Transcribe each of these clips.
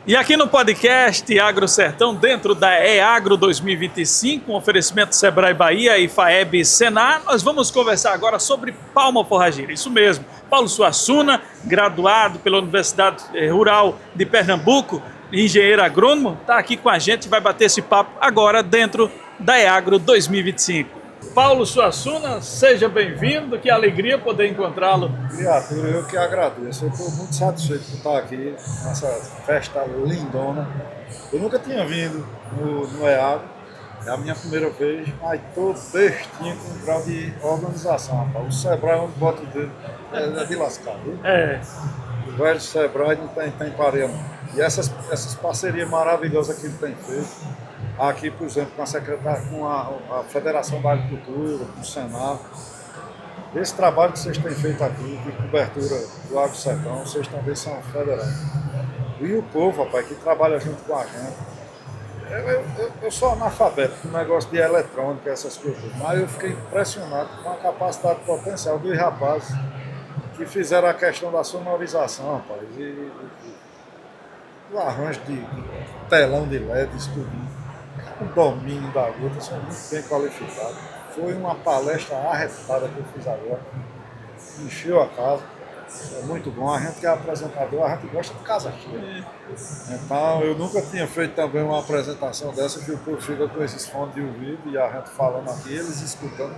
E aqui no podcast Agro Sertão, dentro da EAgro 2025, um oferecimento Sebrae Bahia e FAEB Senar, nós vamos conversar agora sobre palma forrageira. Isso mesmo, Paulo Suassuna, graduado pela Universidade Rural de Pernambuco, engenheiro agrônomo, está aqui com a gente e vai bater esse papo agora dentro da EAgro 2025. Paulo Suassuna, seja bem-vindo, que alegria poder encontrá-lo. Criatura, eu que agradeço. Eu estou muito satisfeito por estar aqui nessa festa lindona. Eu nunca tinha vindo no EAGRO, é a minha primeira vez, mas estou bestinho com o grau de organização, rapaz. O Sebrae, onde bota o dedo, é de lascar, viu? O velho Sebrae não tem pareia, não. E essas parcerias maravilhosas que ele tem feito, aqui, por exemplo, com a secretária, com a Federação da Agricultura, com o Senar. Esse trabalho que vocês têm feito aqui, de cobertura do Agro Sertão, vocês também são federais. E o povo, rapaz, que trabalha junto com a gente. Eu sou analfabeto com o negócio de eletrônica, essas coisas, mas eu fiquei impressionado com a capacidade potencial dos rapazes que fizeram a questão da sonorização, rapaz, e o arranjo de telão de LED, isso tudo. O domínio da luta, são muito bem qualificados. Foi uma palestra arretada que eu fiz agora. Encheu a casa. É muito bom. A gente que é apresentador, a gente gosta de casa cheia. Então, eu nunca tinha feito também uma apresentação dessa, que o povo fica com esses fones de ouvido e a gente falando aqui, eles escutando.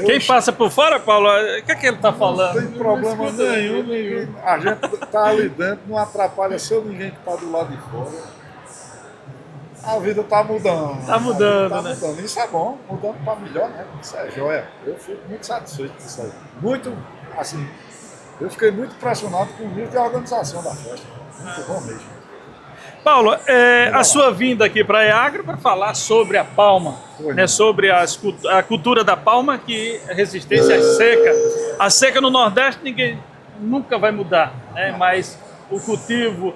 Quem passa por fora, Paulo, o que é que ele está falando? Não tem problema nenhum. A gente está ali dentro, não atrapalha seu ninguém que está do lado de fora. A vida está mudando. Está mudando, tá né? Mudando. Isso é bom, mudando para melhor, né? Isso é joia. Eu fico muito satisfeito com isso aí. Muito, assim, eu fiquei muito impressionado com o nível de organização da festa. Muito bom mesmo. Paulo, a sua vinda aqui para a EAgro para falar sobre a palma, né, sobre a cultura da palma, que é resistência à seca. A seca no Nordeste ninguém nunca vai mudar, né? Mas o cultivo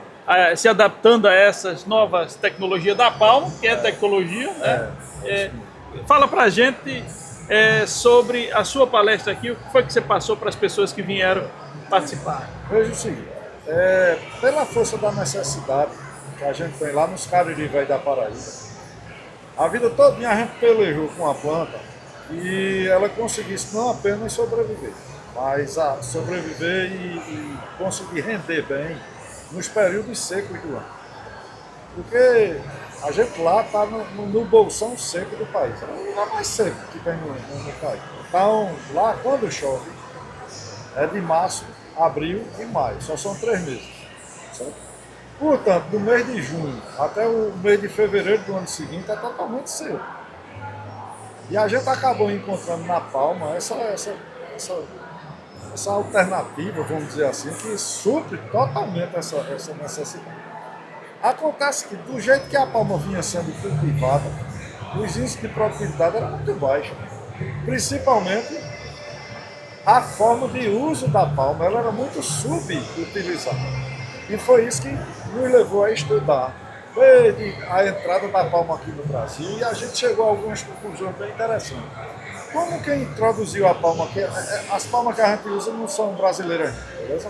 se adaptando a essas novas tecnologias da palma, que é tecnologia, né? Fala para a gente sobre a sua palestra aqui, o que foi que você passou para as pessoas que vieram participar? Veja o seguinte, pela força da necessidade que a gente tem lá nos Cariri Velho da Paraíba, a vida toda a gente pelejou com a planta e ela conseguisse não apenas sobreviver, mas a sobreviver e conseguir render bem nos períodos secos do ano. Porque a gente lá está no bolsão seco do país. É o lugar mais seco que tem no país. Então, lá quando chove, é de março, abril e maio. Só são 3 meses. Certo? Portanto, do mês de junho até o mês de fevereiro do ano seguinte é totalmente seco. E a gente acabou encontrando na palma essa alternativa, vamos dizer assim, que supre totalmente essa necessidade. Acontece que, do jeito que a palma vinha sendo cultivada, os índices de produtividade eram muito baixos. Principalmente, a forma de uso da palma ela era muito subutilizada. E foi isso que nos levou a estudar desde a entrada da palma aqui no Brasil, e a gente chegou a algumas conclusões bem interessantes. Como quem introduziu a palma aqui, as palmas que a gente usa não são brasileiras, beleza?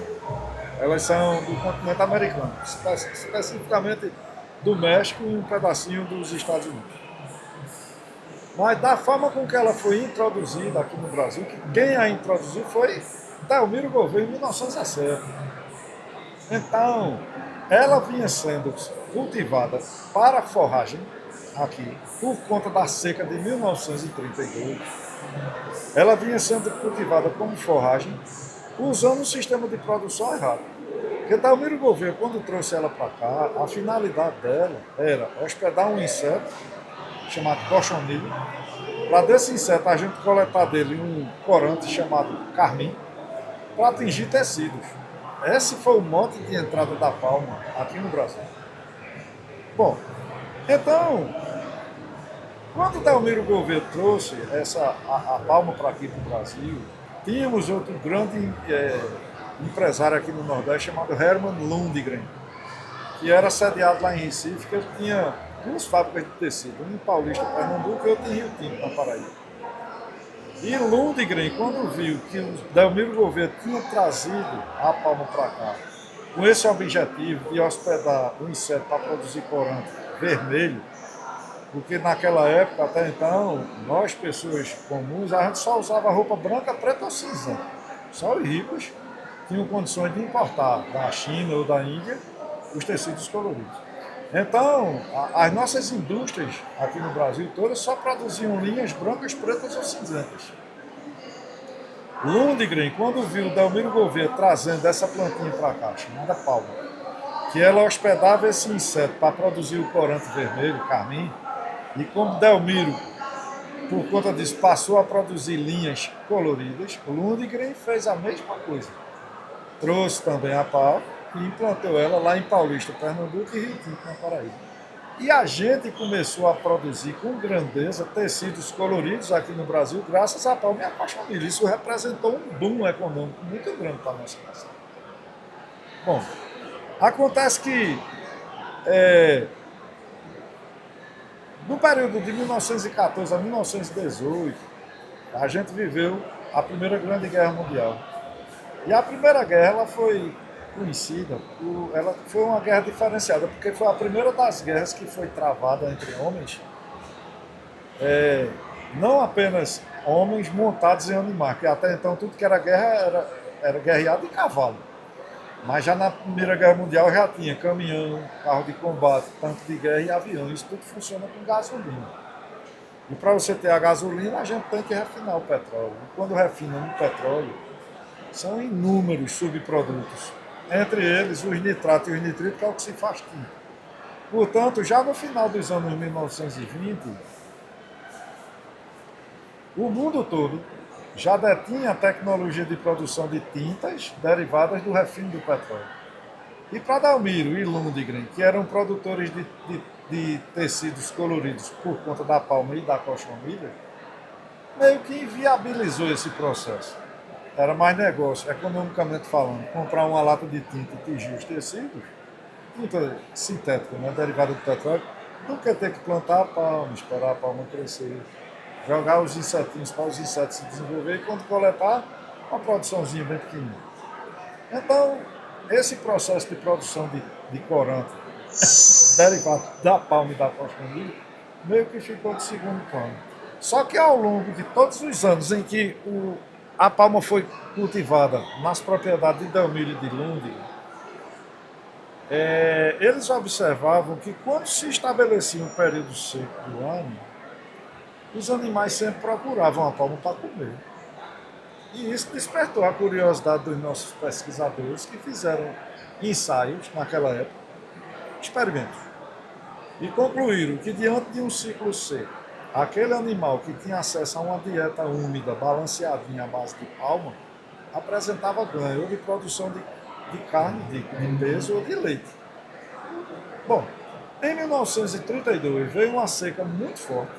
Elas são do continente americano, especificamente do México e um pedacinho dos Estados Unidos. Mas da forma com que ela foi introduzida aqui no Brasil, quem a introduziu foi Delmiro Gouveia em 1907. Então, ela vinha sendo cultivada para forragem aqui, por conta da seca de 1932. Ela vinha sendo cultivada como forragem, usando um sistema de produção errado. Porque Delmiro Gouveia, quando trouxe ela para cá, a finalidade dela era hospedar um inseto chamado cochonilho, para desse inseto a gente coletar dele um corante chamado carmim, para atingir tecidos. Esse foi o mote de entrada da palma aqui no Brasil. Bom, então, quando Delmiro Gouveia trouxe a palma para aqui para o Brasil, tínhamos outro grande empresário aqui no Nordeste chamado Herman Lundgren, que era sediado lá em Recife, que ele tinha 2 fábricas de tecido, uma em Paulista, Pernambuco, e outra em Rio Tinto, na Paraíba. E Lundgren, quando viu que o Delmiro Gouveia tinha trazido a palma para cá com esse objetivo de hospedar o inseto para produzir corante vermelho, porque naquela época, até então, nós, pessoas comuns, a gente só usava roupa branca, preta ou cinza. Só os ricos tinham condições de importar da China ou da Índia os tecidos coloridos. Então, as nossas indústrias aqui no Brasil todas só produziam linhas brancas, pretas ou cinzentas. Lundgren, quando viu o Delmiro Gouveia trazendo essa plantinha para cá, chamada palma, que ela hospedava esse inseto para produzir o corante vermelho, carmim, e como Delmiro, por conta disso, passou a produzir linhas coloridas, Lundgren fez a mesma coisa. Trouxe também a palma e implantou ela lá em Paulista, Pernambuco e Rio Tinto, na Paraíba. E a gente começou a produzir com grandeza tecidos coloridos aqui no Brasil, graças à palma e à caxamira. Isso representou um boom econômico muito grande para a nossa nação. Bom, acontece que no período de 1914 a 1918, a gente viveu a Primeira Grande Guerra Mundial. E a Primeira Guerra ela foi conhecida, ela foi uma guerra diferenciada, porque foi a primeira das guerras que foi travada entre homens, não apenas homens montados em animais, porque até então tudo que era guerra era guerreado em cavalo. Mas já na Primeira Guerra Mundial já tinha caminhão, carro de combate, tanque de guerra e avião. Isso tudo funciona com gasolina. E para você ter a gasolina, a gente tem que refinar o petróleo. E quando refina no petróleo, são inúmeros subprodutos. Entre eles, os nitratos e os nitritos, que é o que se faz tinta. Portanto, já no final dos anos 1920, o mundo todo já detinha a tecnologia de produção de tintas derivadas do refino do petróleo. E para Delmiro e Lundgren, que eram produtores de tecidos coloridos por conta da palma e da coxamilha, meio que inviabilizou esse processo. Era mais negócio, economicamente falando, comprar uma lata de tinta e tingir os tecidos, tinta sintética, né, derivada do petróleo, do que ter que plantar a palma, esperar a palma crescer, jogar os insetinhos para os insetos se desenvolver e quando coletar, uma produçãozinha bem pequenininha. Então, esse processo de produção de corante derivado da palma e da coxamilha meio que ficou de segundo plano. Só que ao longo de todos os anos em que a palma foi cultivada nas propriedades de Delmiro e de Lundgren, eles observavam que quando se estabelecia um período seco do ano, os animais sempre procuravam a palma para comer. E isso despertou a curiosidade dos nossos pesquisadores que fizeram ensaios naquela época, experimentos, e concluíram que diante de um ciclo seco, aquele animal que tinha acesso a uma dieta úmida, balanceadinha à base de palma, apresentava ganho ou de produção de carne, de peso ou de leite. Bom, em 1932 veio uma seca muito forte,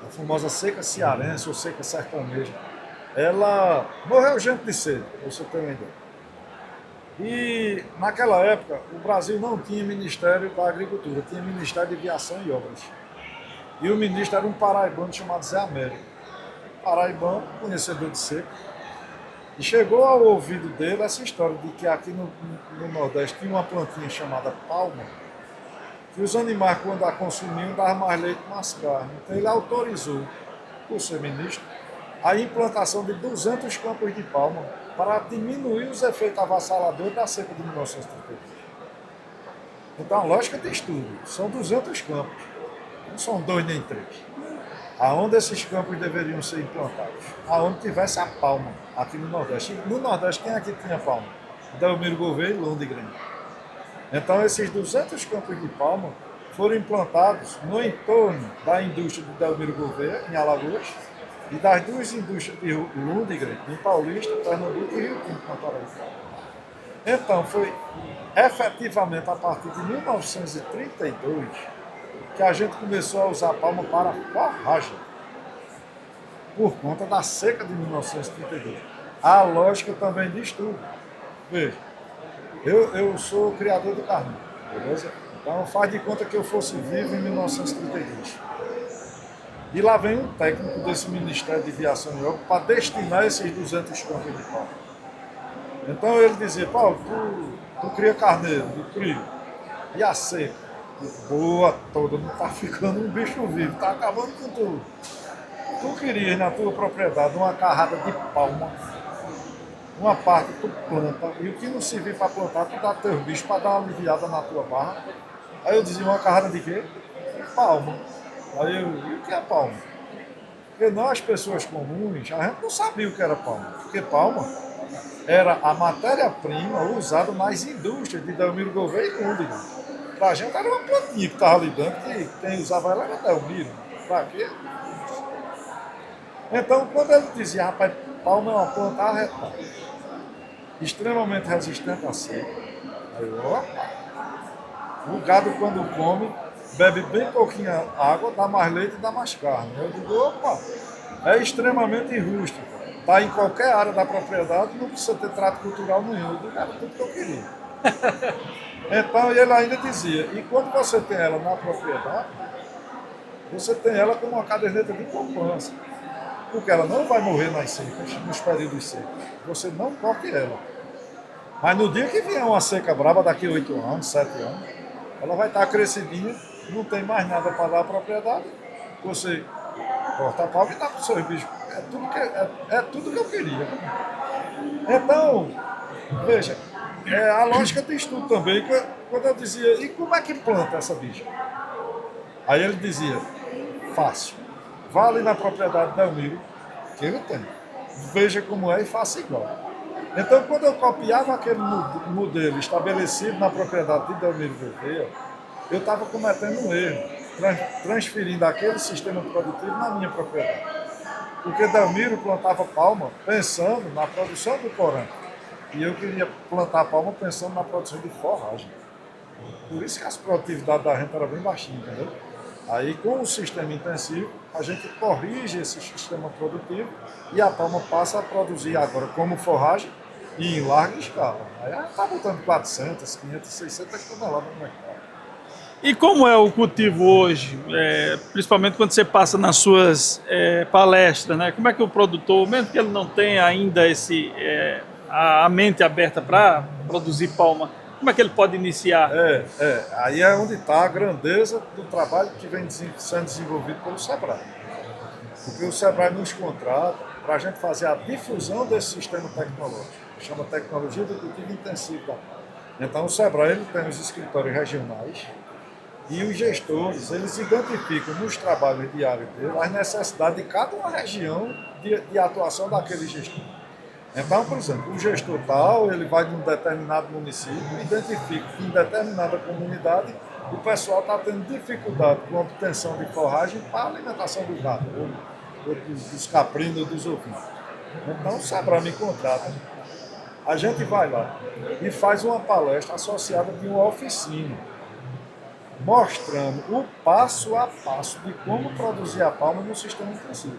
a famosa seca cearense ou seca sertaneja. Ela morreu gente de sede, para você ter uma ideia. E naquela época o Brasil não tinha Ministério da Agricultura, tinha Ministério de Aviação e Obras. E o ministro era um paraibano chamado Zé Américo. Paraibano, conhecedor de seca. E chegou ao ouvido dele essa história de que aqui no Nordeste tinha uma plantinha chamada palma, que os animais, quando a consumiam, davam mais leite e mais carne. Então ele autorizou, por ser ministro, a implantação de 200 campos de palma para diminuir os efeitos avassaladores da seca de 1932. Então a lógica de estudo, são 200 campos, não são 2 nem 3. Aonde esses campos deveriam ser implantados? Aonde tivesse a palma, aqui no Nordeste. E no Nordeste, quem aqui tinha palma? Delmiro Gouveia e Lundgren. Então, esses 200 campos de palma foram implantados no entorno da indústria de Delmiro Gouveia, em Alagoas, e das duas indústrias de Lundgren, em Paulista, Pernambuco e Rio Tinto, na Paraíba. Então, foi efetivamente a partir de 1932 que a gente começou a usar a palma para forragem, por conta da seca de 1932. A lógica também diz tudo. Veja, eu sou criador de carne, beleza? Então faz de conta que eu fosse vivo em 1932. E lá vem um técnico desse Ministério de Aviação e Obras para destinar esses 200 campos de palma. Então ele dizia, Paulo, tu cria carneiro, tu cria. E a seca? Boa toda, não tá ficando um bicho vivo, tá acabando com tudo. Tu querias na tua propriedade uma carrada de palma, uma parte tu planta, e o que não servir para plantar, tu dá teus bichos para dar uma aliviada na tua barra. Aí eu dizia, uma carrada de quê? Palma. Aí eu, e o que é palma? Porque nós, pessoas comuns, a gente não sabia o que era palma. Porque palma era a matéria-prima usada nas indústrias de Delmiro Gouveia e Lúndez. Pra gente era uma plantinha que estava ali dentro, que quem usava ela era Delmiro. Pra quê? Então, quando ele dizia, rapaz, palma é uma planta arretada, extremamente resistente à seca. Aí eu, opa, o gado quando come, bebe bem pouquinha água, dá mais leite e dá mais carne. Eu digo, opa, é extremamente rústico. Está em qualquer área da propriedade, não precisa ter trato cultural nenhum. Eu digo, era tudo que eu queria. Então ele ainda dizia, e quando você tem ela na propriedade, você tem ela como uma caderneta de poupança. Porque ela não vai morrer nas secas, nos períodos secos. Você não corte ela. Mas no dia que vier uma seca brava, daqui a 8 anos, 7 anos, ela vai estar crescidinha, não tem mais nada para dar à propriedade. Você corta a palma e dá para os seus bichos. É tudo que eu queria. Então, veja, a lógica tem estudo também. Quando eu dizia, e como é que planta essa bicha? Aí ele dizia, fácil. Vá ali na propriedade da Delmiro, que ele tem. Veja como é e faça igual. Então, quando eu copiava aquele modelo estabelecido na propriedade de Delmiro Gouveia, eu estava cometendo um erro, transferindo aquele sistema produtivo na minha propriedade. Porque Delmiro plantava palma pensando na produção do corante. E eu queria plantar palma pensando na produção de forragem. Por isso que as produtividades da gente eram bem baixinhas, entendeu? Aí, com o sistema intensivo, a gente corrige esse sistema produtivo e a palma passa a produzir agora como forragem e em larga escala. Aí ela está botando 400, 500, 600 toneladas no mercado. E como é o cultivo hoje, principalmente quando você passa nas suas palestras, né? Como é que o produtor, mesmo que ele não tenha ainda a mente aberta para produzir palma, como é que ele pode iniciar? Aí é onde está a grandeza do trabalho que vem sendo desenvolvido pelo Sebrae. Porque o Sebrae nos contrata para a gente fazer a difusão desse sistema tecnológico, que chama Tecnologia do Cultivo Intensivo da Palma. Então o Sebrae ele tem os escritórios regionais e os gestores, eles identificam nos trabalhos diários dele as necessidades de cada uma região de atuação daquele gestor. Então, por exemplo, o gestor tal, ele vai num determinado município, identifica que em determinada comunidade o pessoal está tendo dificuldade com a obtenção de forragem para a alimentação do gado, ou dos caprinos ou dos ovinos. Então, o Sebrae me contrata, a gente vai lá e faz uma palestra associada de uma oficina, mostrando o passo a passo de como produzir a palma no sistema intensivo.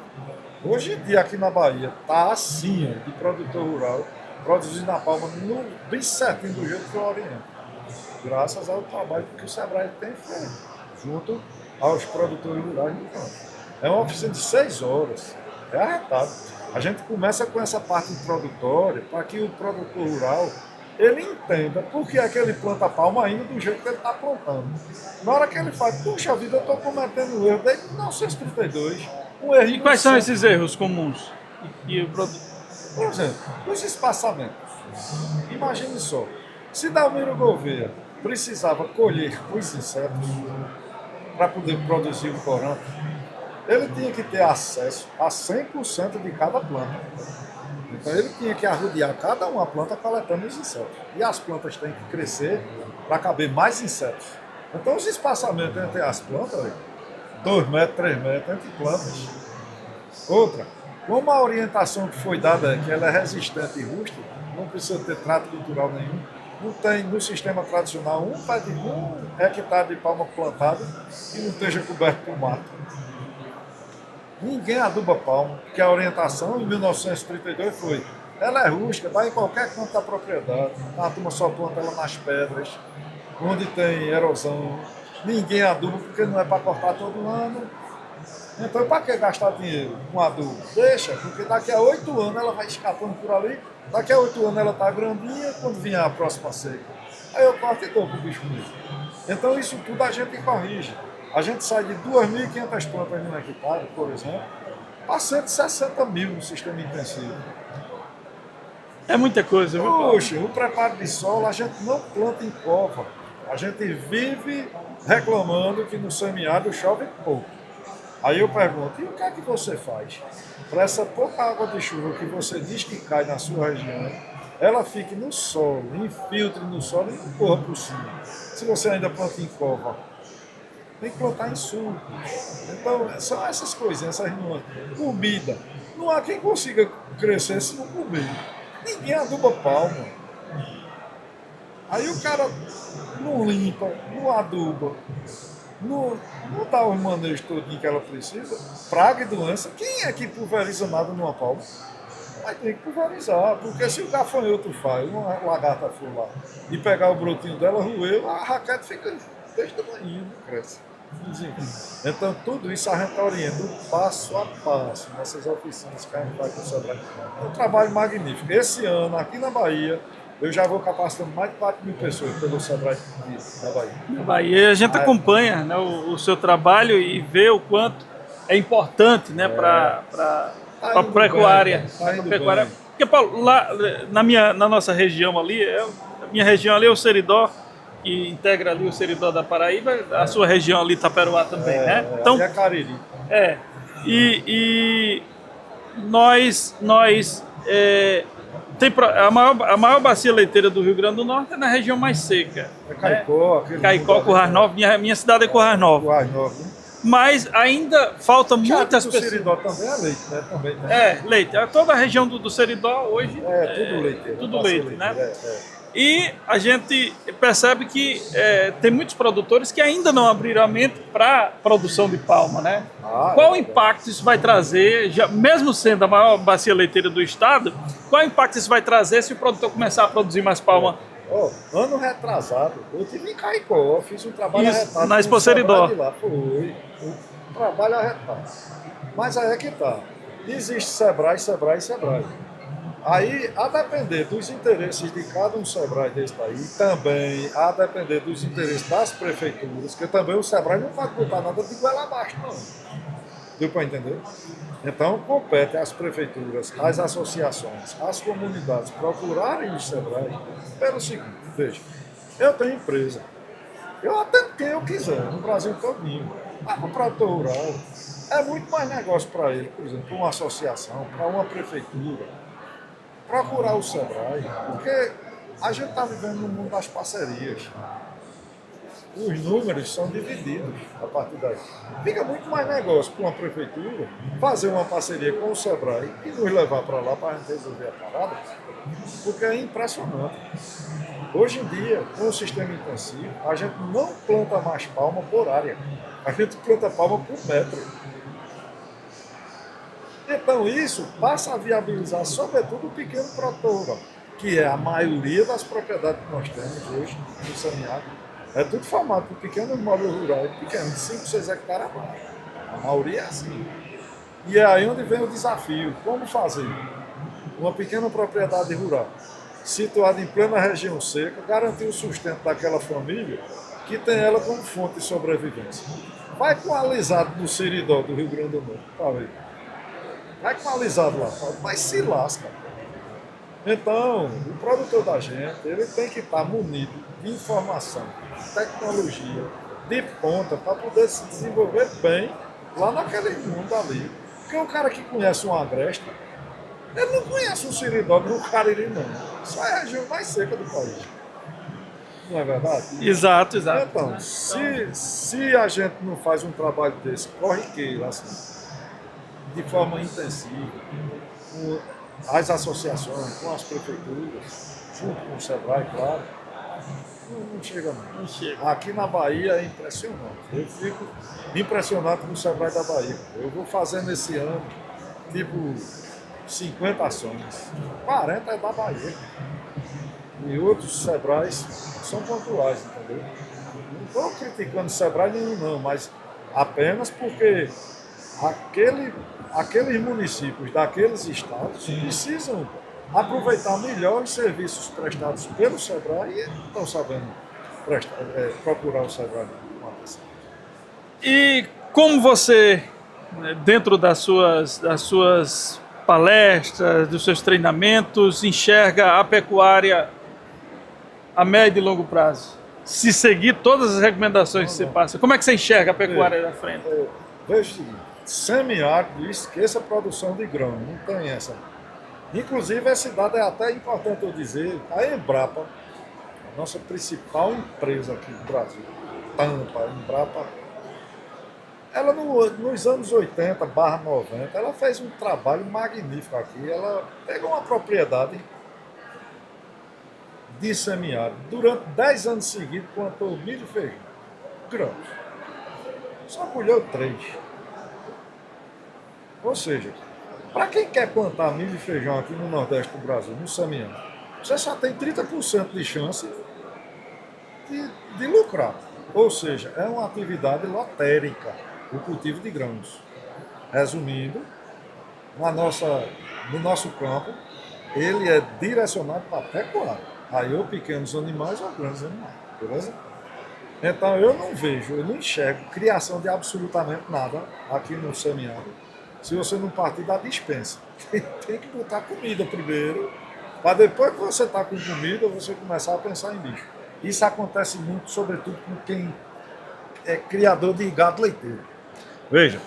Hoje em dia, aqui na Bahia, está assim, de produtor rural, produzindo a palma bem certinho do jeito que eu oriento. Graças ao trabalho que o Sebrae tem feito, junto aos produtores rurais do campo. É uma oficina de 6 horas, é arretado. A gente começa com essa parte introdutória para que o produtor rural ele entenda por que é que ele planta a palma ainda do jeito que ele está plantando. Na hora que ele faz, puxa vida, eu estou cometendo um erro desde 1932. E quais são esses erros comuns? Por exemplo, os espaçamentos. Imagine só, se Delmiro Gouveia precisava colher os insetos para poder produzir o corante, ele tinha que ter acesso a 100% de cada planta. Então ele tinha que arrodear cada uma planta coletando os insetos. E as plantas têm que crescer para caber mais insetos. Então os espaçamentos entre as plantas, 2 metros, 3 metros entre plantas. Outra, como a orientação que foi dada é que ela é resistente e rústica, não precisa ter trato cultural nenhum, não tem no sistema tradicional um hectare de palma plantada que não esteja coberto por mato. Ninguém aduba palma, porque a orientação em 1932 foi, ela é rústica, vai em qualquer canto da propriedade, a turma só planta ela nas pedras, onde tem erosão. Ninguém aduba porque não é para cortar todo ano Então, para que gastar dinheiro com adubo? Deixa, porque daqui a 8 anos ela vai escapando por ali, daqui a 8 anos ela está grandinha, quando vier a próxima seca, aí eu corto e dou para o bicho mesmo. Então, isso tudo a gente corrige. A gente sai de 2.500 plantas no hectare, por exemplo, para 160 mil no sistema intensivo. É muita coisa, viu, Paulo? Puxa, o preparo de solo a gente não planta em cova. A gente vive reclamando que no semiárido chove pouco. Aí eu pergunto, e o que é que você faz? Para essa pouca água de chuva que você diz que cai na sua região, ela fique no solo, infiltre no solo e não corra por cima. Se você ainda planta em cova, tem que plantar em sulcos. Então, são essas coisinhas, essas nuances. Comida. Não há quem consiga crescer se não comer. Ninguém aduba palma. Aí o cara não limpa, não aduba, não dá os manejos todinho que ela precisa. Praga e doença. Quem é que pulveriza nada numa palma? Mas tem que pulverizar, porque se o gafanhoto faz, uma lagarta for lá e pegar o brotinho dela, roeu, a raquete fica desse tamanho, não cresce. Então, tudo isso a gente orienta passo a passo nessas oficinas que a gente vai com o Sebrae. É um trabalho magnífico. Esse ano, aqui na Bahia, eu já vou capacitando mais de 4.000 pessoas pelo Sebrae da Bahia. Na Bahia, a gente acompanha, né, o seu trabalho e vê o quanto é importante, né, para a pecuária. Porque, Paulo, lá na nossa região ali, a minha região ali é o Seridó, que integra ali o Seridó da Paraíba, a sua região ali, Taperoá também, né? Então, é Cariri. E nós tem a maior bacia leiteira do Rio Grande do Norte é na região mais seca. É Caicó, né? Caicó, Currais Novos, minha cidade é Currais Novos. Currais Novos, né? Mas ainda falta muitas pessoas. O Seridó também é leite, né? Também, né? É, leite. Toda a região do Seridó hoje tudo leite. Tudo leite, né? E a gente percebe que tem muitos produtores que ainda não abriram a mente para produção de palma, né? Qual impacto isso vai trazer, mesmo sendo a maior bacia leiteira do estado, qual impacto isso vai trazer se o produtor começar a produzir mais palma? Ano retrasado, eu tive em Caicó, fiz um trabalho arretado. Na Expo Seridó. Foi um trabalho arretado. Mas aí é que tá. Existe Sebrae. Aí, a depender dos interesses de cada um Sebrae desse país, também a depender dos interesses das prefeituras, que também o Sebrae não pode botar nada de goela abaixo, não. Deu para entender? Então, compete às prefeituras, às associações, às comunidades procurarem o Sebrae pelo seguinte, veja, eu tenho empresa, eu atendo quem eu quiser, no Brasil todinho, mas para o produtor rural, é muito mais negócio para ele, por exemplo, para uma associação, para uma prefeitura, procurar o Sebrae, porque a gente está vivendo no mundo das parcerias. Os números são divididos a partir daí. Fica muito mais negócio para uma prefeitura fazer uma parceria com o Sebrae e nos levar para lá para a gente resolver a parada, porque é impressionante. Hoje em dia, com o sistema intensivo, a gente não planta mais palma por área, a gente planta palma por metro. Então isso passa a viabilizar, sobretudo, o pequeno produtor, que é a maioria das propriedades que nós temos hoje no semiárido. É tudo formado por pequenos imóveis rurais, pequenos, de 5, 6 hectares abaixo. A maioria é assim. E é aí onde vem o desafio. Como fazer uma pequena propriedade rural, situada em plena região seca, garantir o sustento daquela família que tem ela como fonte de sobrevivência. Vai com o alisado do Seridó, do Rio Grande do Norte, tá vendo? Vai com alisado lá, mas se lasca. Então, o produtor da gente, ele tem que estar munido de informação, tecnologia, de ponta, para poder se desenvolver bem lá naquele mundo ali. Porque o cara que conhece um agreste, ele não conhece um Seridó no Cariri, não. Isso é a região mais seca do país. Não é verdade? Exato. Então, se a gente não faz um trabalho desse, corriqueiro, assim, de forma intensiva, com as associações, com as prefeituras, junto com o Sebrae, claro, não chega não. Não chega. Aqui na Bahia é impressionante. Eu fico impressionado com o Sebrae da Bahia. Eu vou fazendo esse ano, tipo, 50 ações. 40 é da Bahia. E outros Sebrais são pontuais, entendeu? Não estou criticando o Sebrae nenhum não, mas apenas porque aqueles municípios daqueles estados precisam aproveitar melhor os serviços prestados pelo Sebrae e não estão sabendo procurar o Sebrae com atenção. E como você, né, dentro das suas palestras, dos seus treinamentos, enxerga a pecuária a médio e longo prazo? Se seguir todas as recomendações que você passa, como é que você enxerga a pecuária da frente? Veja o seguinte, semiárido, esqueça a produção de grão, não tem essa. Inclusive, esse dado é até importante eu dizer, a Embrapa, a nossa principal empresa aqui no Brasil, Tampa, Embrapa, ela nos anos 80/90, ela fez um trabalho magnífico aqui, ela pegou uma propriedade de semiárido, durante 10 anos seguidos, plantou milho e feijão, grãos, só colheu 3. Ou seja, para quem quer plantar milho e feijão aqui no Nordeste do Brasil, no semiárido, você só tem 30% de chance de lucrar. Ou seja, é uma atividade lotérica, o cultivo de grãos. Resumindo, no nosso campo, ele é direcionado para a pecuária. Aí ou pequenos animais ou grandes animais, beleza? Então eu não enxergo criação de absolutamente nada aqui no semiárido, se você não partir da dispensa. Tem que botar comida primeiro, para depois que você está com comida, você começar a pensar em bicho. Isso acontece muito, sobretudo com quem é criador de gado leiteiro. Veja,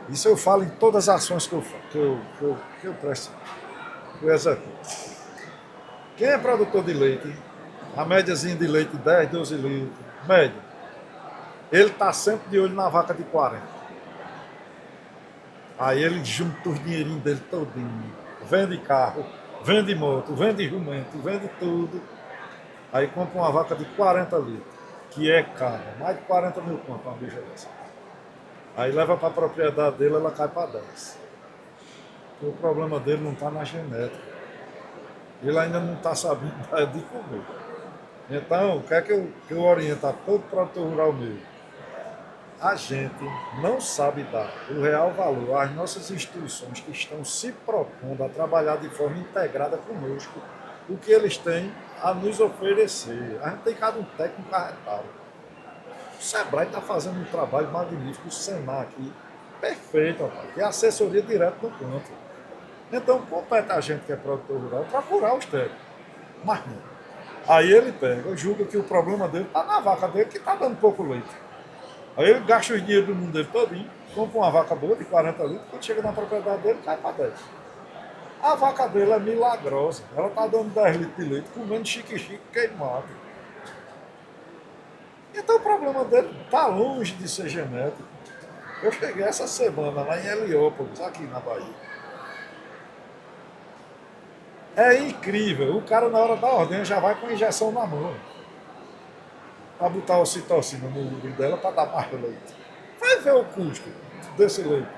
isso eu falo em todas as ações que eu presto, que eu executo. Quem é produtor de leite, a médiazinha de leite 10, 12 litros, média, ele está sempre de olho na vaca de 40. Aí ele junta os dinheirinhos dele todinho, vende carro, vende moto, vende jumento, vende tudo. Aí compra uma vaca de 40 litros, que é cara, mais de 40 mil conto uma bicha dessa. Aí leva para a propriedade dele, ela cai para 10. O problema dele não está na genética. Ele ainda não está sabendo dar de comer. Então, o que é que eu oriento a todo produtor rural meu? A gente não sabe dar o real valor às nossas instituições que estão se propondo a trabalhar de forma integrada conosco, o que eles têm a nos oferecer. A gente tem cada um técnico carretado. O Sebrae está fazendo um trabalho magnífico, o Senac, perfeito, rapaz, que é assessoria direta no campo. Então, compete a gente que é produtor rural procurar os técnicos. Mas não. Aí ele pega, julga que o problema dele está na vaca dele, que está dando pouco leite. Aí ele gasta os dinheiros do mundo dele todinho, compra uma vaca boa de 40 litros, quando chega na propriedade dele, cai para 10. A vaca dele é milagrosa, ela está dando 10 litros de leite, comendo chique-chique queimado. Então o problema dele está longe de ser genético. Eu cheguei essa semana lá em Heliópolis, aqui na Bahia. É incrível, o cara na hora da ordem já vai com a injeção na mão. Para botar ocitocina no útero dela para dar mais leite. Vai ver o custo desse leite.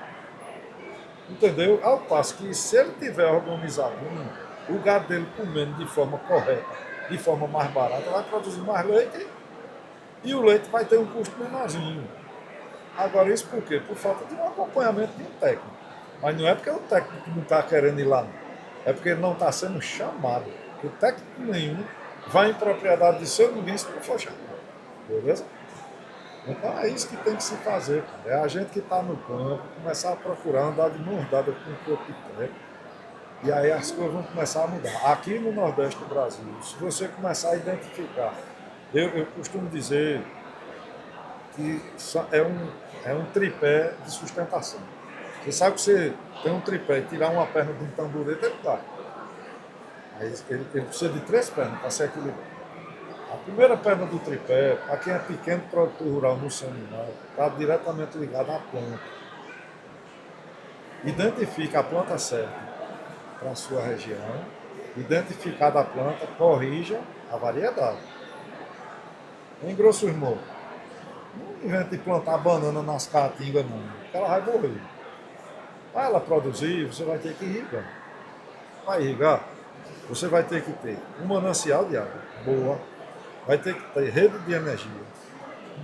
Entendeu? Ao passo que se ele tiver organizado o gado dele comendo de forma correta, de forma mais barata, vai produzir mais leite e o leite vai ter um custo menorzinho. Agora isso por quê? Por falta de um acompanhamento de um técnico. Mas não é porque o técnico não está querendo ir lá, não. É porque ele não está sendo chamado. O técnico nenhum vai em propriedade de seu ninguém se não for chamado. Beleza? Então é isso que tem que se fazer, cara. É a gente que está no campo, começar a procurar andar de mão dada com o corpo de técnico. E aí as coisas vão começar a mudar. Aqui no Nordeste do Brasil, se você começar a identificar, eu costumo dizer que é um tripé de sustentação. Você sabe que você tem um tripé e tirar uma perna de um tamborete, ele cai. Aí ele precisa de 3 pernas para se equilibrar. A primeira perna do tripé, para quem é pequeno produtor rural no seminário, está diretamente ligada à planta. Identifica a planta certa para a sua região, identificada a planta, corrija a variedade. Em grosso modo, não invente de plantar banana nas caatingas, não, porque ela vai morrer. Para ela produzir, você vai ter que irrigar. Para irrigar, você vai ter que ter um manancial de água boa, vai ter que ter rede de energia,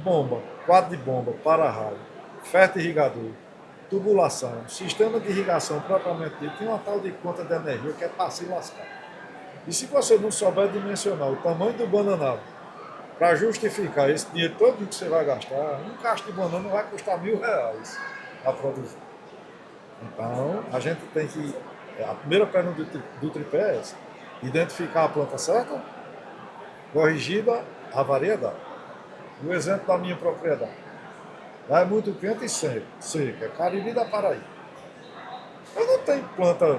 bomba, quadro de bomba, para-raio, ferto irrigador, tubulação, sistema de irrigação propriamente dito, tem uma tal de conta de energia que é para se lascar. E se você não souber dimensionar o tamanho do bananal para justificar esse dinheiro todo que você vai gastar, um cacho de banana vai custar R$1.000 a produzir. Então, a gente tem que... A primeira perna do tripé é essa. Identificar a planta certa, corrigida a variedade. O exemplo da minha propriedade. Lá é muito quente e seca, é Cariri da Paraíba. Eu não tenho planta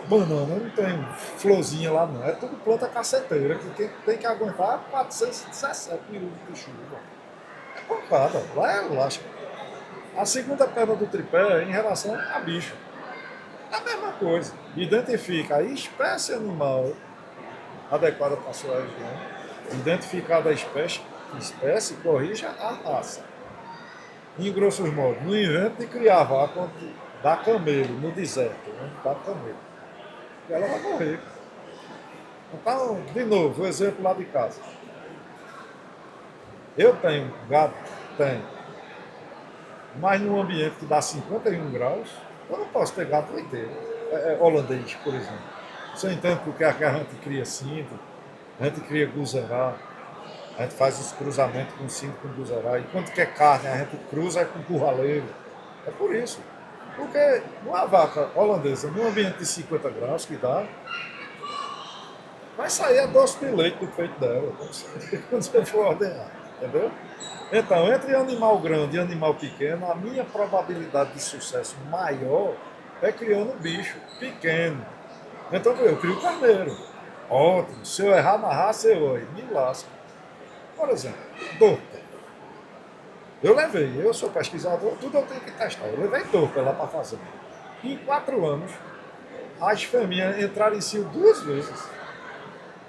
banana, eu não tenho florzinha lá não. É tudo planta caceteira, que tem que aguentar 417 minutos de chuva. É pancada, lá é elástica. A segunda perna do tripé é em relação a bicho. É a mesma coisa. Identifica a espécie animal adequada para a sua região. Identificada a espécie, corrija a raça. Em grossos modos, no invento de criar vaca da camelo no deserto, onde está camelo. E ela vai morrer. Então, de novo, o exemplo lá de casa. Eu tenho gado, tenho. Mas num ambiente que dá 51 graus, eu não posso ter gado leiteiro. Holandês, por exemplo. Você entende porque a gente cria cinto, a gente cria guzerá, a gente faz os cruzamentos com cinto com guzerá. E quando quer carne, a gente cruza com curraleiro. É por isso. Porque uma vaca holandesa, num ambiente de 50 graus que dá, vai sair a doce de leite do peito dela, quando você for ordenar, entendeu? Então, entre animal grande e animal pequeno, a minha probabilidade de sucesso maior é criando bicho pequeno. Então, eu crio carneiro. Ótimo. Se eu errar na raça, eu me lasco. Por exemplo, Dorca. Eu sou pesquisador, tudo eu tenho que testar. Eu levei Dorca lá para fazer. Em 4 anos, as fêmeas entraram em cio 2 vezes.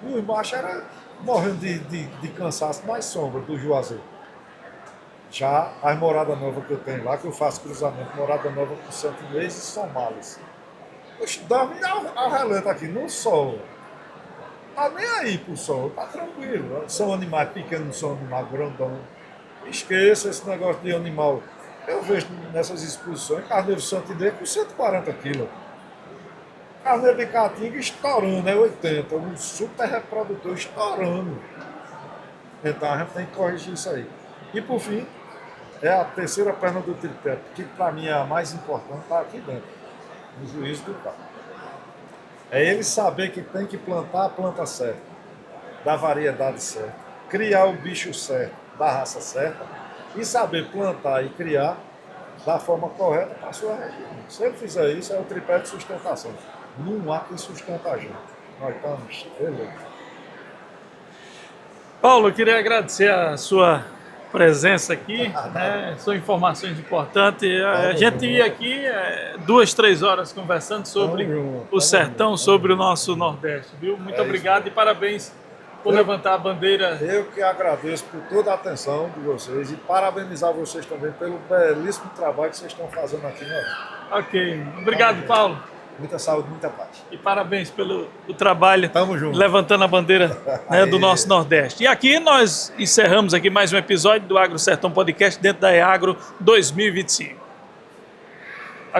E os machos eram morrendo de cansaço nas sombras do Juazeiro. Já as moradas novas que eu tenho lá, que eu faço cruzamento, morada nova com santinês e somalis. Dorme ao relento aqui, no sol. Tá nem aí pro sol, tá tranquilo. São animais pequenos, não são animais grandão. Esqueça esse negócio de animal. Eu vejo nessas exposições carneiro santinês com 140 quilos. Carneiro de caatinga estourando, é 80. Um super reprodutor estourando. Então a gente tem que corrigir isso aí. E por fim, é a terceira perna do tripé, que para mim é a mais importante, está aqui dentro, no juízo do campo. É ele saber que tem que plantar a planta certa, da variedade certa, criar o bicho certo, da raça certa, e saber plantar e criar da forma correta para a sua região. Se ele fizer isso, é o tripé de sustentação. Não há quem sustenta a gente. Nós estamos eleitos. Paulo, eu queria agradecer a sua presença aqui, né? São informações importantes. A gente ia aqui 2, 3 horas conversando sobre o sertão, sobre o nosso Nordeste, viu? Muito obrigado e parabéns por levantar a bandeira. Eu que agradeço por toda a atenção de vocês e parabenizar vocês também pelo belíssimo trabalho que vocês estão fazendo aqui, né? Ok, obrigado, Paulo. Muita saúde, muita paz. E parabéns pelo trabalho. Tamo junto. Levantando a bandeira, né, do nosso Nordeste. E aqui nós encerramos aqui mais um episódio do Agro Sertão Podcast dentro da EAGRO 2025.